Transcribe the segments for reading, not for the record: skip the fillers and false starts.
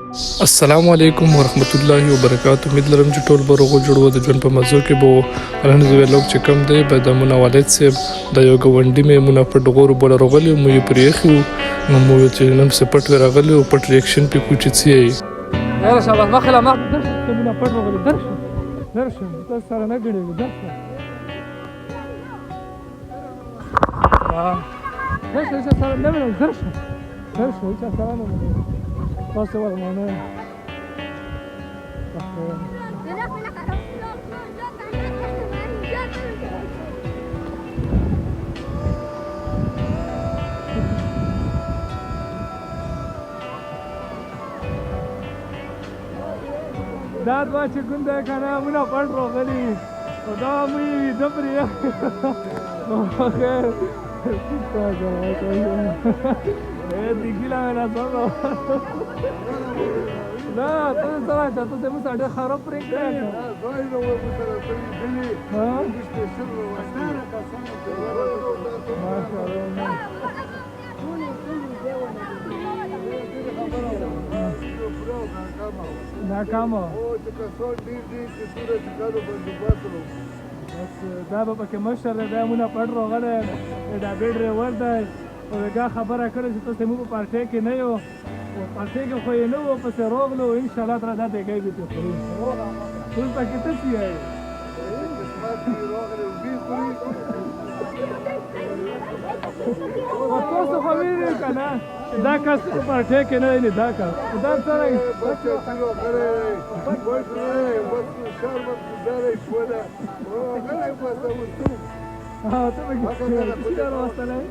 السلام علیکم ورحمت الله وبرکاتہ. امید لرم چې ټول به روغ او جوړ و د ژوند په مزو کې به الحمدلله چې کم دی به د مونه والد صاحب د یو ګاونډي مې مونه په ډغورو بوله راغلي مو یې پرې ایښي وو نو مو ویل چې نن پسې پټ راغلي او پټ ریاکشن پې کوو چې څه یې درشه بس مخې له مخ درشه ته مونه پټ راغلي درشه تاسو سره نه ګڼېږو درشه سره نه وینم درشه هېچا سره نه وینم تاسو ورمانه دا دوه چې کوم دی که نه مونه پټ راغلي او دا مو یې ویده پرې نو خیر دیګیله مې ناسمه نه ته سره ته مو سره ډېر خراب پرېږدی ناکامه دا به پکې مشر دی دا مونه پټ راغلی دا بې ډریور دی او دا خبره کړې چې تاسې موږ په پارټۍ کې نه یو پارټۍ کې خو یې نه وو پسې راغلو انشاءالله تعالی دا بیګۍ به ترې خوري ټول پکې ته څه یې تاسو خو وینئ که نه دا کس په پارټۍ کې نه دی دا کس دا څرنګه ته به کښې راوستلی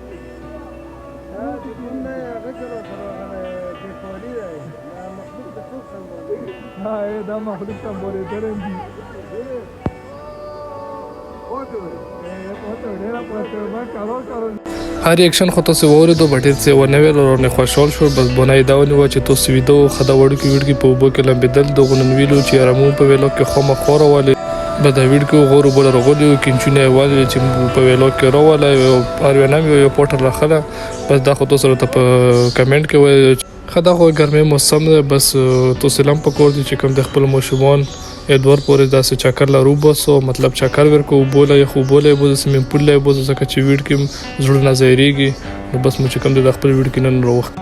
دا مخلوق سمبولېدلی دي هر ریاکشن خو تاسې واورېدو به ډېر څه ونه ویل او رانې خوشحال شو بس بونه یې دا ونیوه چې تاسې ویده وو ښه دا وړوکي ویډکي په اوبو کې لمبېدل دغو نن ویلو چې یاره په ویلو کې خامخا راولې به دا ویډکي غورو بوله راغلي وو کنچونه یې والي چې په ویلو کې راولی یو اروینا مې یو پوټر راخله بس دا خو تاسو راته په کمنټ کې وایي ښه دا خو ګرمۍ موسم دی بس تاسې له هم پکار دي چې کوم د خپلو ماشومان ادوار پورې داسې چکر لا روباسو مطلب چکر ورکو اوبو له یخ اوبو له یې بوځو سویمینګ پول له یې بوځو ځکه چې ویډکي زړونه ځایرېږي نو بس مو چې کوم دی د خپل ویډکي نن راوخت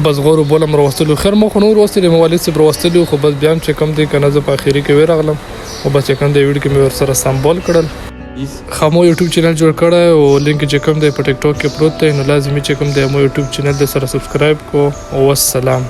بس غور اوبو له م راوستلي خیر ما خو نه وروستلي مې والد صاحب راوستلي وو خو بس بیا هم چې کوم دی که نه زه په اخري کې ورغلم او بس چې کوم دی ویډکي مې ورسره سمبال کړل خامو یوټیوب چینل جوړ کړی او لینک چې کوم دی په ټیک ټاک کې پروت دی نو لازمي چې کوم دی مو یوټیوب چینل د سره سبسکرایب کو او والسلام